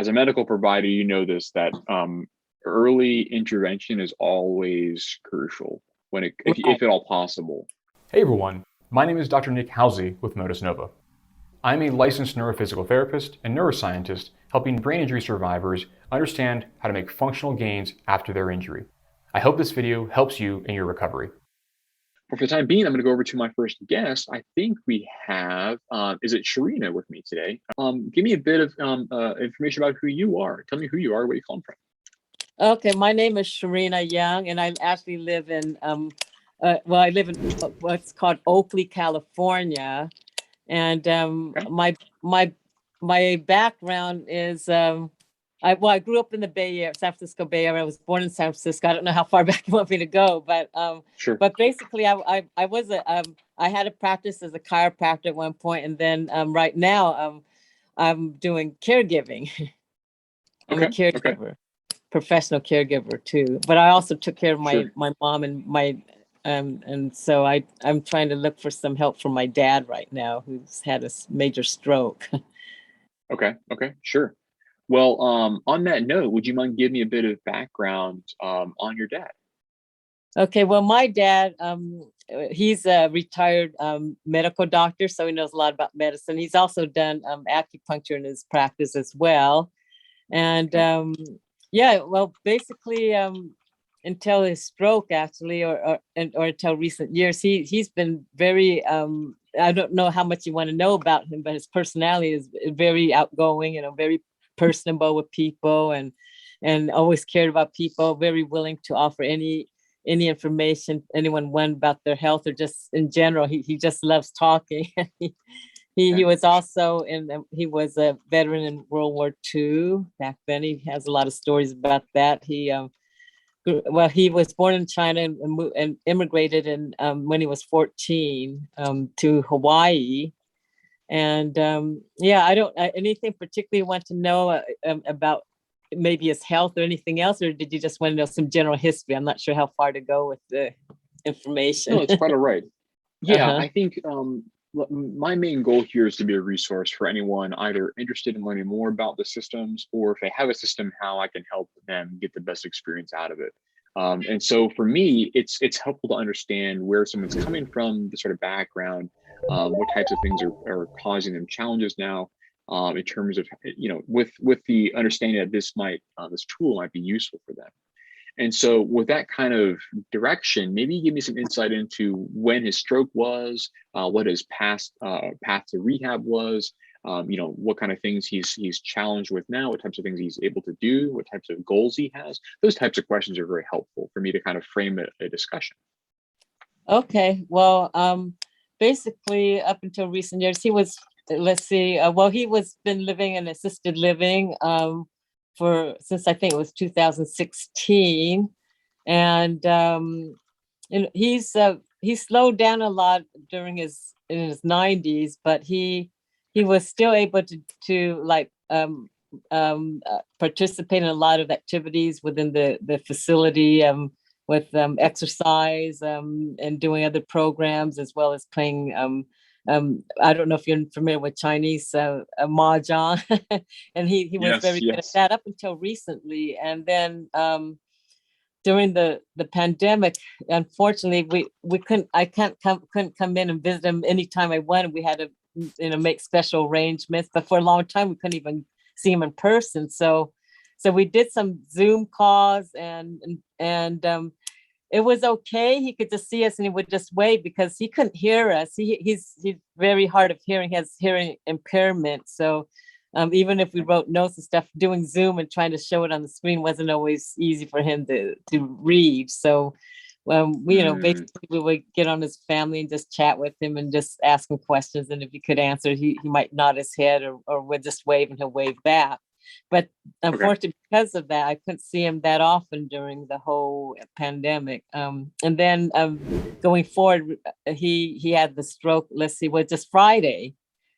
As a medical provider, you know this, that early intervention is always crucial when Right. if at all possible. Hey everyone, my name is Dr. Nick Halsey with Motus Nova. I'm a licensed neurophysical therapist and neuroscientist helping brain injury survivors understand how to make functional gains after their injury. I hope this video helps you in your recovery. But for the time being, I'm going to go over to my first guest. I think we have, is it Sharina with me today? Give me a bit of information about who you are. Tell me who you are, where you come from. Okay, my name is Sharina Young, and I actually live in I live in what's called Oakley, California, and Okay. my background is I grew up in the Bay Area, San Francisco Bay Area. I was born in San Francisco. I don't know how far back you want me to go, Sure. but basically I was I had a practice as a chiropractor at one point, and then right now I'm doing caregiving. I'm a Okay. Okay. caregiver, professional caregiver too. But I also took care of my Sure. mom and so I'm trying to look for some help from my dad right now, who's had a major stroke. Okay. Okay. Sure. Well, on that note, would you mind giving me a bit of background on your dad? Okay, well, my dad, he's a retired medical doctor, so he knows a lot about medicine. He's also done acupuncture in his practice as well. And Okay. yeah, well, basically, until his stroke, actually, or until recent years, he's been very. I don't know how much you want to know about him, but his personality is very outgoing, very personable with people, and always cared about people. Very willing to offer any information anyone want about their health or just in general. He just loves talking. He Okay. was also he was a veteran in World War II back then. He has a lot of stories about that. He was born in China and immigrated when he was 14 to Hawaii. And yeah, I don't anything particularly want to know about maybe his health or anything else, or did you just want to know some general history? I'm not sure how far to go with the No, information. it's quite all right. Yeah, Uh-huh. I think my main goal here is to be a resource for anyone either interested in learning more about the systems, or if they have a system, how I can help them get the best experience out of it. And so for me, it's helpful to understand where someone's coming from, the sort of background, what types of things are causing them challenges now, in terms of with the understanding that this tool might be useful for them. And so with that kind of direction, maybe give me some insight into when his stroke was, what his past path to rehab was, what kind of things he's challenged with now, what types of things he's able to do, what types of goals he has. Those types of questions are very helpful for me to kind of frame a discussion. Okay, well, basically up until recent years, he was, let's see, he was been living in assisted living for since I think it was 2016, and he slowed down a lot during his 90s, but he was still able to like participate in a lot of activities within the facility. With exercise and doing other programs, as well as playing. I don't know if you're familiar with Chinese mahjong, and he was Yes, very good at yes. that up until recently. And then during the pandemic, unfortunately, we couldn't come in and visit him anytime I wanted. We had to make special arrangements, but for a long time we couldn't even see him in person. So we did some Zoom calls and it was okay. He could just see us and he would just wave because he couldn't hear us. He's very hard of hearing, has hearing impairment. So even if we wrote notes and stuff, doing Zoom and trying to show it on the screen wasn't always easy for him to read. So Mm, basically we would get on his family and just chat with him and just ask him questions. And if he could answer, he might nod his head or would just wave and he'll wave back. But okay. unfortunately, because of that, I couldn't see him that often during the whole pandemic. And then going forward, he had the stroke. Let's see, was just Friday.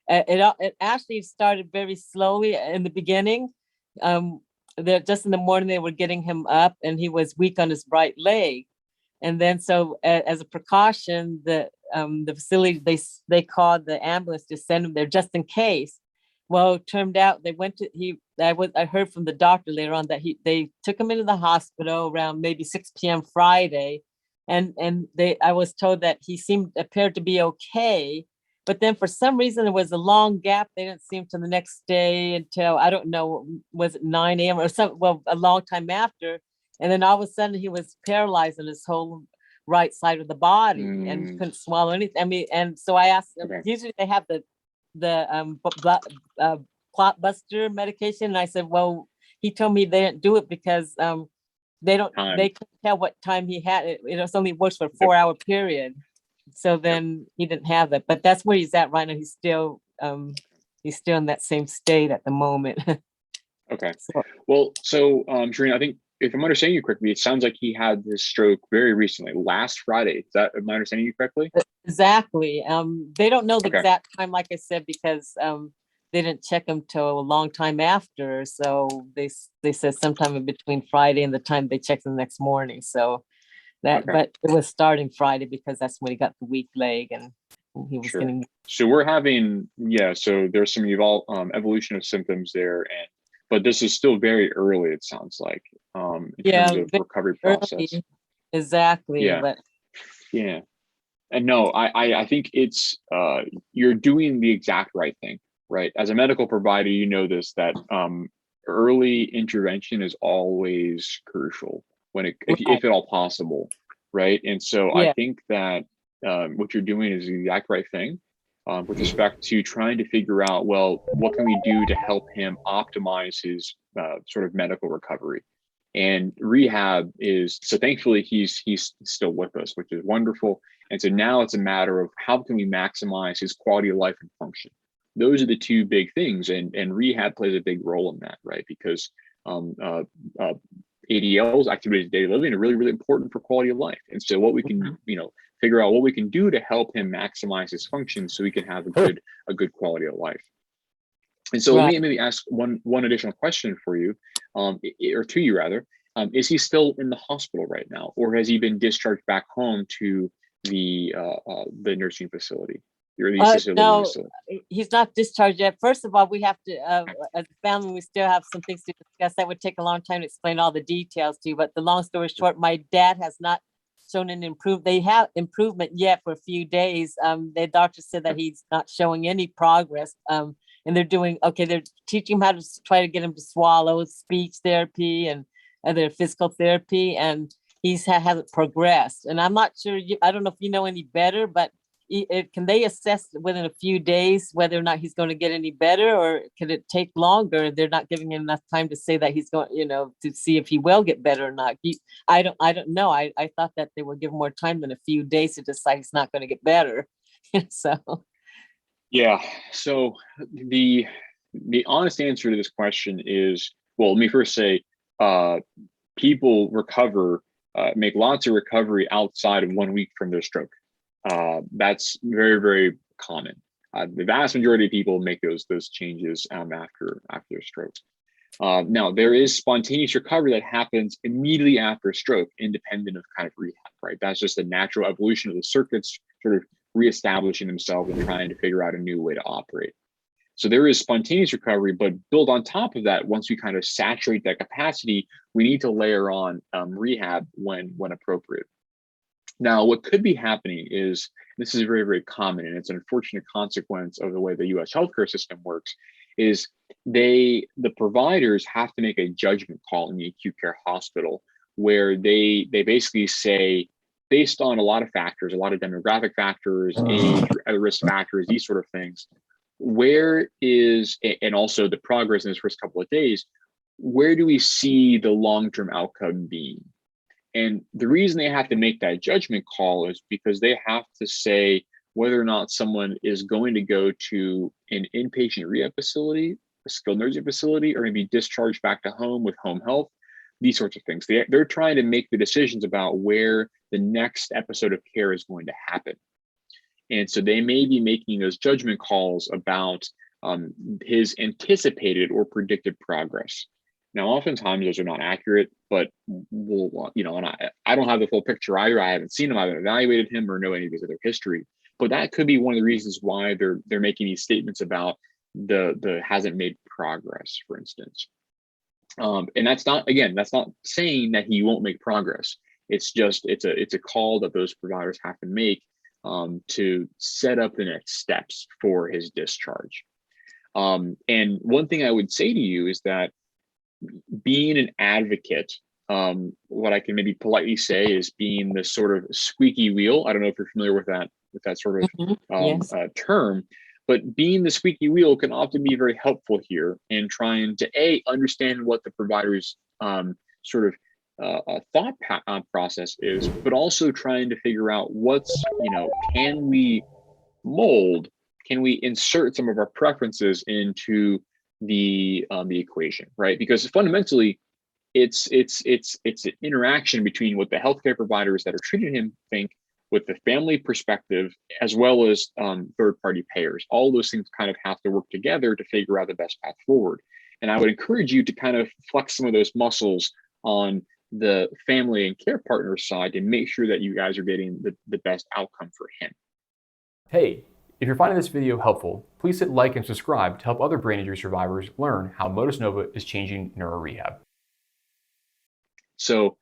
It actually started very slowly in the beginning. Just in the morning they were getting him up, and he was weak on his right leg. And then so as a precaution, the facility they called the ambulance to send him there just in case. Well, it turned out they went to I heard from the doctor later on that they took him into the hospital around maybe 6 p.m. Friday, and I was told that he appeared to be okay, but then for some reason there was a long gap. They didn't see him till the next day until, I don't know, was it 9 a.m. or something? Well, a long time after, and then all of a sudden he was paralyzed in his whole right side of the body and couldn't swallow anything. I mean, and so I asked him. Okay. Usually they have the clot buster medication. And I said, well, he told me they didn't do it because they couldn't tell what time he had. It was only works for a 4-hour period. So then he didn't have that. But that's where he's at right now. He's still in that same state at the moment. Okay. Well, so Sharina, I think if I'm understanding you correctly, it sounds like he had this stroke very recently, last Friday. Am I understanding you correctly? Exactly. They don't know the Okay. exact time, like I said, because they didn't check him till a long time after. So they said sometime in between Friday and the time they checked the next morning. So that, Okay. but it was starting Friday because that's when he got the weak leg and he was Sure. getting. So we're having, so there's some evolution of symptoms there, but this is still very early, it sounds like, in terms of recovery process. Early. Exactly. Yeah. But Yeah. And no, I think it's you're doing the exact right thing, right? As a medical provider, you know this, that early intervention is always crucial if at all possible, right? And so I think that what you're doing is the exact right thing with respect to trying to figure out, well, what can we do to help him optimize his sort of medical recovery? And rehab so thankfully he's still with us, which is wonderful. And so now it's a matter of how can we maximize his quality of life and function. Those are the two big things, and rehab plays a big role in that, right? Because ADLs, activities of daily living, are really, really important for quality of life. And so what we can, figure out what we can do to help him maximize his function so he can have a good quality of life. And so let me maybe ask one additional question for you, or to you rather. Is he still in the hospital right now, or has he been discharged back home to the nursing facility? No, he's not discharged yet. First of all, we have to, as a family, we still have some things to discuss. That would take a long time to explain all the details to you. But the long story short, my dad has not shown an improvement. They have improvement yet for a few days. The doctor said that he's not showing any progress. And they're teaching him how to try to get him to swallow, speech therapy and other physical therapy. And hasn't progressed. And I'm not sure, I don't know if you know any better, but can they assess within a few days whether or not he's going to get any better, or could it take longer? They're not giving him enough time to say that he's going, to see if he will get better or not. I don't know. I thought that they would give him more time than a few days to decide he's not going to get better. So. Yeah. So the honest answer to this question is, well, let me first say, people recover, make lots of recovery outside of 1 week from their stroke. That's very, very common. The vast majority of people make those changes after their stroke. Now, there is spontaneous recovery that happens immediately after a stroke, independent of kind of rehab, right? That's just the natural evolution of the circuits sort of reestablishing themselves and trying to figure out a new way to operate. So there is spontaneous recovery, but built on top of that, once we kind of saturate that capacity, we need to layer on rehab when appropriate. Now, what could be happening is, this is very, very common, and it's an unfortunate consequence of the way the U.S. healthcare system works, is the providers have to make a judgment call in the acute care hospital, where they basically say, based on a lot of factors, a lot of demographic factors, age, risk factors, these sort of things, and also the progress in this first couple of days, where do we see the long-term outcome being? And the reason they have to make that judgment call is because they have to say whether or not someone is going to go to an inpatient rehab facility, a skilled nursing facility, or maybe discharged back to home with home health, these sorts of things. They're trying to make the decisions about where the next episode of care is going to happen. And so they may be making those judgment calls about his anticipated or predicted progress. Now, oftentimes those are not accurate, but and I don't have the full picture either. I haven't seen him, I haven't evaluated him or know any of his other history. But that could be one of the reasons why they're making these statements about the hasn't made progress, for instance. And that's not, again, that's not saying that he won't make progress. It's just, it's a call that those providers have to make to set up the next steps for his discharge. And one thing I would say to you is that being an advocate, what I can maybe politely say is being the sort of squeaky wheel. I don't know if you're familiar with that sort of Yes. term, but being the squeaky wheel can often be very helpful here in trying to understand what the provider's sort of thought process is, but also trying to figure out what's, can we mold, can we insert some of our preferences into the equation, right? Because fundamentally, it's an interaction between what the healthcare providers that are treating him think, with the family perspective, as well as third-party payers. All those things kind of have to work together to figure out the best path forward. And I would encourage you to kind of flex some of those muscles on the family and care partner side to make sure that you guys are getting the best outcome for him. Hey, if you're finding this video helpful, please hit like and subscribe to help other brain injury survivors learn how Motus Nova is changing neuro-rehab. So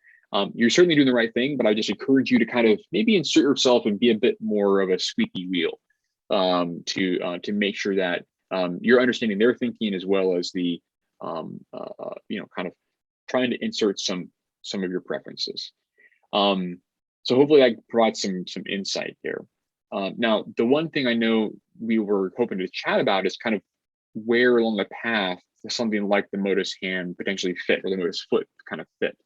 you're certainly doing the right thing, but I just encourage you to kind of maybe insert yourself and be a bit more of a squeaky wheel to make sure that you're understanding their thinking, as well as the kind of trying to insert some of your preferences. So hopefully I can provide some insight there. Now, the one thing I know we were hoping to chat about is kind of where along the path something like the Motus Hand potentially fit, or the Motus Foot kind of fit.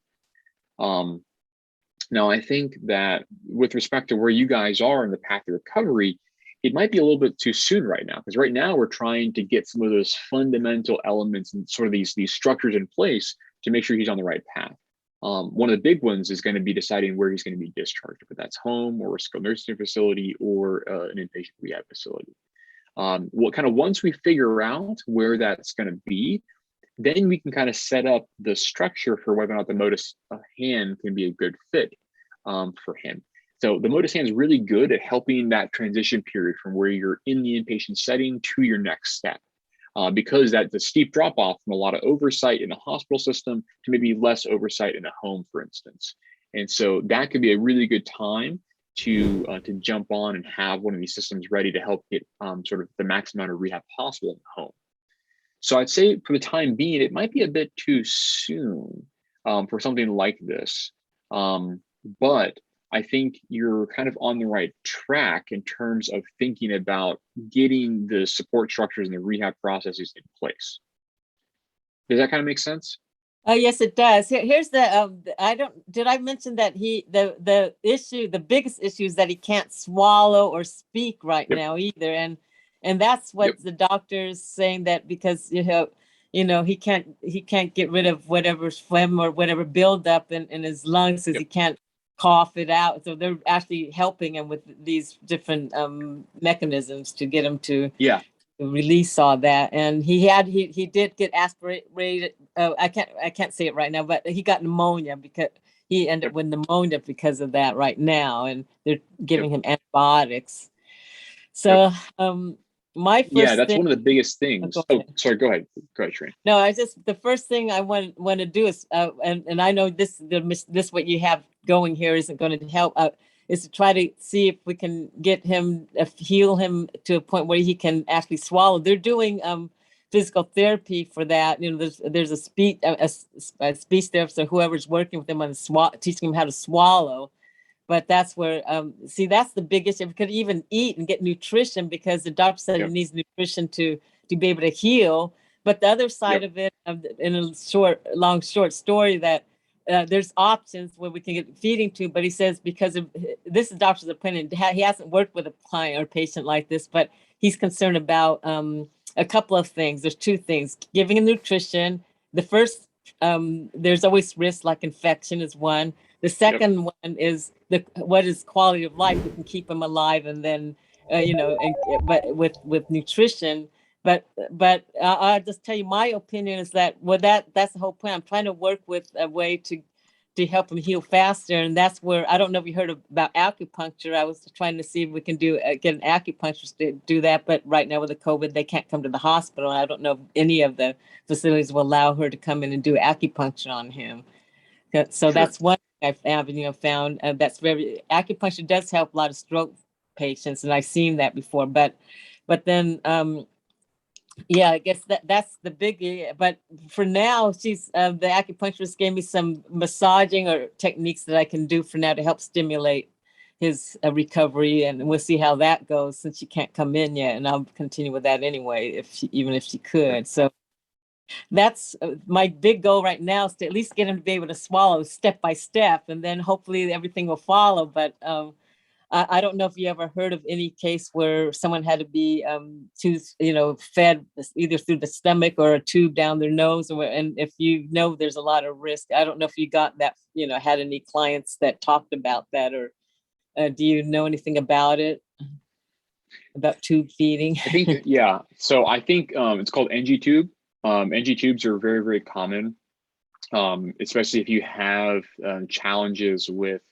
Now, I think that with respect to where you guys are in the path to recovery, it might be a little bit too soon right now, because right now we're trying to get some of those fundamental elements and sort of these structures in place to make sure he's on the right path. One of the big ones is going to be deciding where he's going to be discharged, if that's home or a skilled nursing facility or an inpatient rehab facility. Once we figure out where that's going to be, then we can kind of set up the structure for whether or not the Motus Hand can be a good fit for him. So the Motus Hand is really good at helping that transition period from where you're in the inpatient setting to your next step, because that's a steep drop off from a lot of oversight in the hospital system to maybe less oversight in a home, for instance. And so that could be a really good time to jump on and have one of these systems ready to help get sort of the maximum amount of rehab possible in the home. So I'd say for the time being, it might be a bit too soon for something like this. But I think you're kind of on the right track in terms of thinking about getting the support structures and the rehab processes in place. Does that kind of make sense? Oh, yes, it does. Here's did I mention that the biggest issue is that he can't swallow or speak right now either. And that's what the doctor's saying, that because he can't get rid of whatever phlegm or whatever buildup in his lungs, because he can't cough it out. So they're actually helping him with these different mechanisms to get him to release all that. And he did get aspirated. I can't say it right now, but he got pneumonia, because he ended up with pneumonia because of that right now, and they're giving him antibiotics. So my first that's thing, one of the biggest things. Sorry, go ahead, Shreen. No, the first thing I want to do is, and I know this what you have going here isn't going to help, is to try to see if we can get him, heal him to a point where he can actually swallow. They're doing physical therapy for that. There's a speech therapist, or whoever's working with him on teaching him how to swallow. But that's where, that's the biggest. If he could even eat and get nutrition, because the doctor said he needs nutrition to be able to heal. But the other side of it, in a long short story, that there's options where we can get feeding tube. But he says, because of this is doctor's opinion, he hasn't worked with a client or patient like this, but he's concerned about a couple of things. There's two things: giving him nutrition. The first, there's always risk, like infection is one. The second one is what is quality of life. We can keep them alive, and then but with nutrition. But I'll just tell you, my opinion is that that's the whole point. I'm trying to work with a way to to help him heal faster. And that's where, I don't know if you heard about acupuncture. I was trying to see if we can get an acupuncturist to do that. But right now with the COVID, they can't come to the hospital. I don't know if any of the facilities will allow her to come in and do acupuncture on him. So that's one avenue I've found. That's acupuncture does help a lot of stroke patients. And I've seen that before. But then, yeah, I guess that's the biggie. But for now, she's the acupuncturist gave me some massaging or techniques that I can do for now to help stimulate his recovery, and we'll see how that goes since she can't come in yet. And I'll continue with that anyway, even if she could. So that's my big goal right now, is to at least get him to be able to swallow step by step, and then hopefully everything will follow. But I don't know if you ever heard of any case where someone had to be fed either through the stomach or a tube down their nose, and if you know, there's a lot of risk. I don't know if you got that, had any clients that talked about that, or do you know anything about it, about tube feeding? I think, yeah. So I think it's called NG tube. NG tubes are very, very common, especially if you have challenges with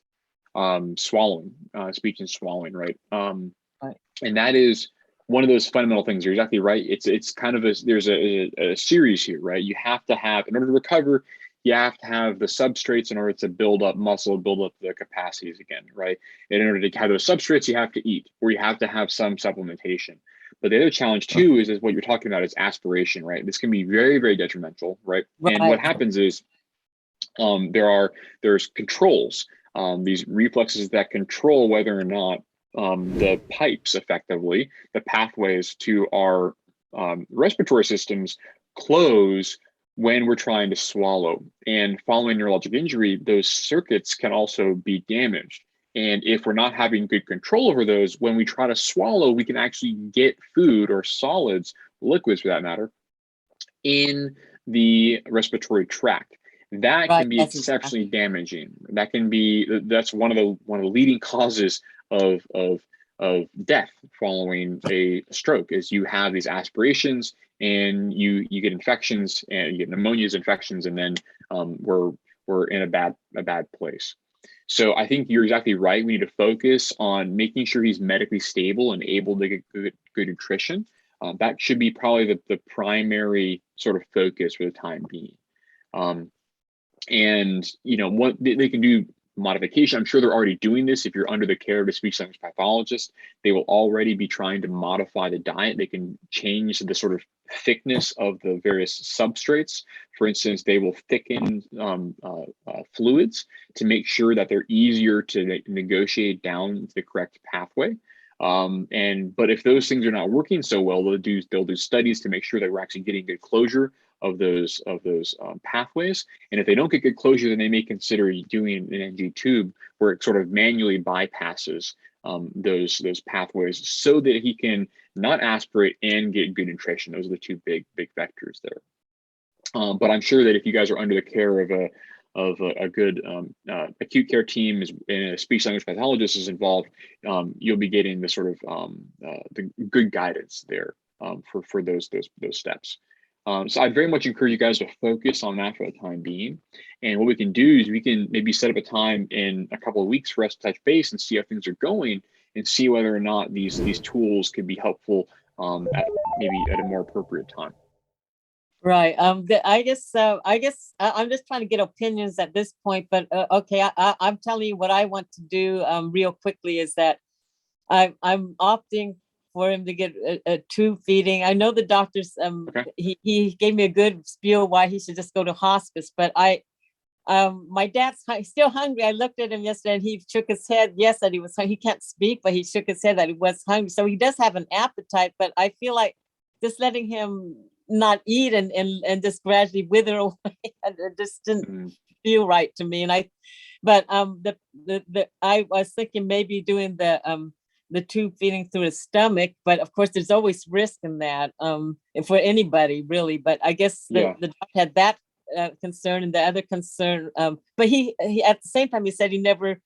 swallowing, speech and swallowing, right? Right. And that is one of those fundamental things. You're exactly right. It's kind of there's a series here, right? You have to have, in order to recover, you have to have the substrates in order to build up muscle, build up the capacities again, right? And in order to have those substrates, you have to eat, or you have to have some supplementation. But the other challenge too is what you're talking about is aspiration, right? This can be very, very detrimental, right? And what happens is there's controls, these reflexes that control whether or not the pipes, effectively, the pathways to our respiratory systems close when we're trying to swallow. And following neurologic injury, those circuits can also be damaged. And if we're not having good control over those, when we try to swallow, we can actually get food or solids, liquids for that matter, in the respiratory tract. That can be exceptionally damaging. That's one of the leading causes of death following a stroke, is you have these aspirations and you get infections, and you get pneumonias, infections, and then we're in a bad place. So I think you're exactly right. We need to focus on making sure he's medically stable and able to get good nutrition. That should be probably the primary sort of focus for the time being. And what they can do modification. I'm sure they're already doing this. If you're under the care of a speech language pathologist, they will already be trying to modify the diet. They can change the sort of thickness of the various substrates. For instance, they will thicken fluids to make sure that they're easier to negotiate down the correct pathway. But if those things are not working so well, they'll do studies to make sure that we're actually getting good closure of those pathways. And if they don't get good closure, then they may consider doing an NG tube where it sort of manually bypasses those pathways, so that he can not aspirate and get good nutrition. Those are the two big vectors there. But I'm sure that if you guys are under the care of a good acute care team, and a speech language pathologist is involved, you'll be getting the sort of the good guidance there for those steps. So I'd very much encourage you guys to focus on that for the time being. And what we can do is we can maybe set up a time in a couple of weeks for us to touch base and see how things are going, and see whether or not these tools could be helpful maybe at a more appropriate time. Right. I guess I'm just trying to get opinions at this point. But okay, I'm telling you what I want to do real quickly is that I'm opting for him to get a tube feeding. I know the doctors, he gave me a good spiel why he should just go to hospice, but my dad's still hungry. I looked at him yesterday and he shook his head. Yes, that he was hungry. He can't speak, but he shook his head that he was hungry. So he does have an appetite, but I feel like just letting him not eat and just gradually wither away, it just didn't feel right to me. And I was thinking maybe doing the tube feeding through his stomach, but of course there's always risk in that for anybody really. But I guess the doctor had that concern, and the other concern, but he at the same time he said he never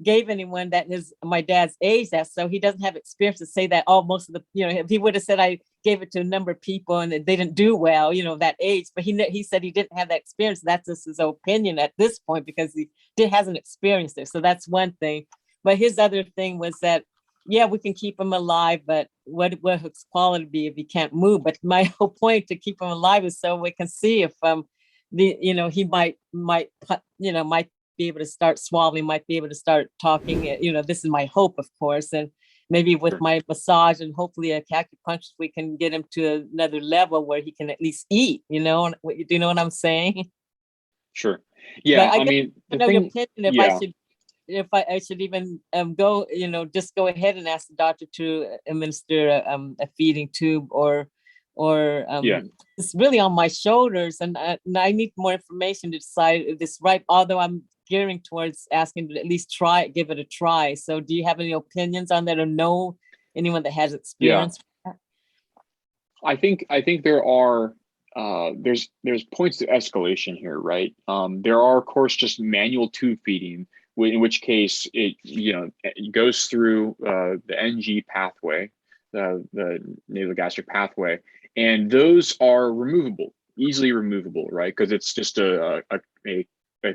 gave anyone that is my dad's age, that so he doesn't have experience to say that, oh, most of the, if he would have said I gave it to a number of people and they didn't do well, that age, but he said he didn't have that experience. That's just his opinion at this point because he hasn't experienced it. So that's one thing. But his other thing was that, yeah, we can keep him alive, but what his quality be if he can't move? But my whole point to keep him alive is so we can see if he might be able to start swallowing, might be able to start talking. This is my hope, of course, and maybe with my massage and hopefully a acupuncture, we can get him to another level where he can at least eat. Do you know what I'm saying? Sure. Yeah. But I mean, I know your opinion yeah. if I should even go, just go ahead and ask the doctor to administer a feeding tube or Yeah. it's really on my shoulders, and I need more information to decide if this is right. Although I'm gearing towards asking to at least give it a try. So, do you have any opinions on that, or know anyone that has experience? Yeah. I think there are there's points to escalation here, right? There are, of course, just manual tube feeding, in which case it goes through the NG pathway, the nasogastric pathway, and those are easily removable, right? Because it's just a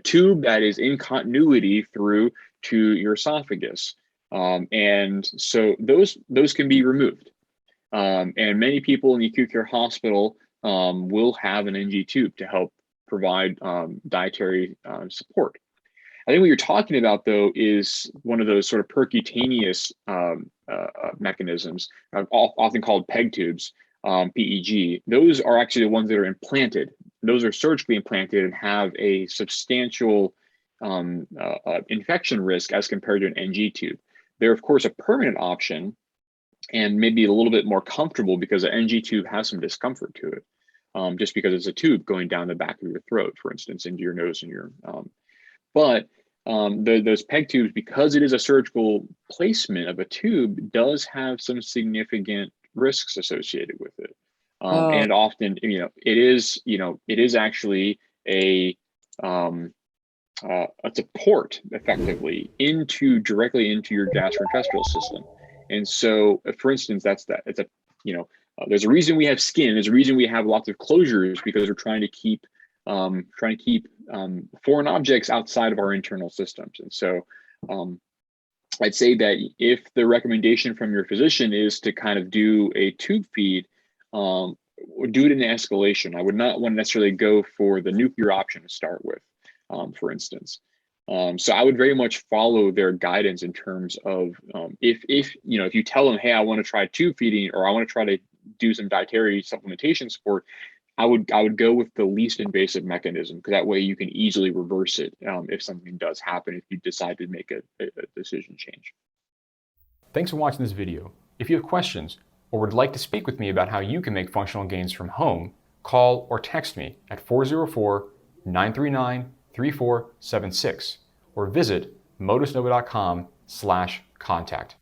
tube that is in continuity through to your esophagus, and so those can be removed. And many people in the acute care hospital will have an NG tube to help provide dietary support. I think what you're talking about, though, is one of those sort of percutaneous mechanisms, often called PEG tubes, PEG. Those are actually the ones that are implanted. Those are surgically implanted and have a substantial infection risk as compared to an NG tube. They're, of course, a permanent option and maybe a little bit more comfortable because an NG tube has some discomfort to it, just because it's a tube going down the back of your throat, for instance, into your nose and your but those PEG tubes, because it is a surgical placement of a tube, does have some significant risks associated with it. And often, it is actually a port effectively directly into your gastrointestinal system. And so, for instance, there's a reason we have skin. There's a reason we have lots of closures, because we're trying to keep foreign objects outside of our internal systems. And so I'd say that if the recommendation from your physician is to kind of do a tube feed, do it in escalation. I would not want to necessarily go for the nuclear option to start with, for instance. So I would very much follow their guidance in terms of if you tell them, hey, I want to try tube feeding, or I want to try to do some dietary supplementation support, I would go with the least invasive mechanism, because that way you can easily reverse it if something does happen, if you decide to make a decision change. Thanks for watching this video. If you have questions or would like to speak with me about how you can make functional gains from home, call or text me at 404-939-3476 or visit motusnova.com/contact.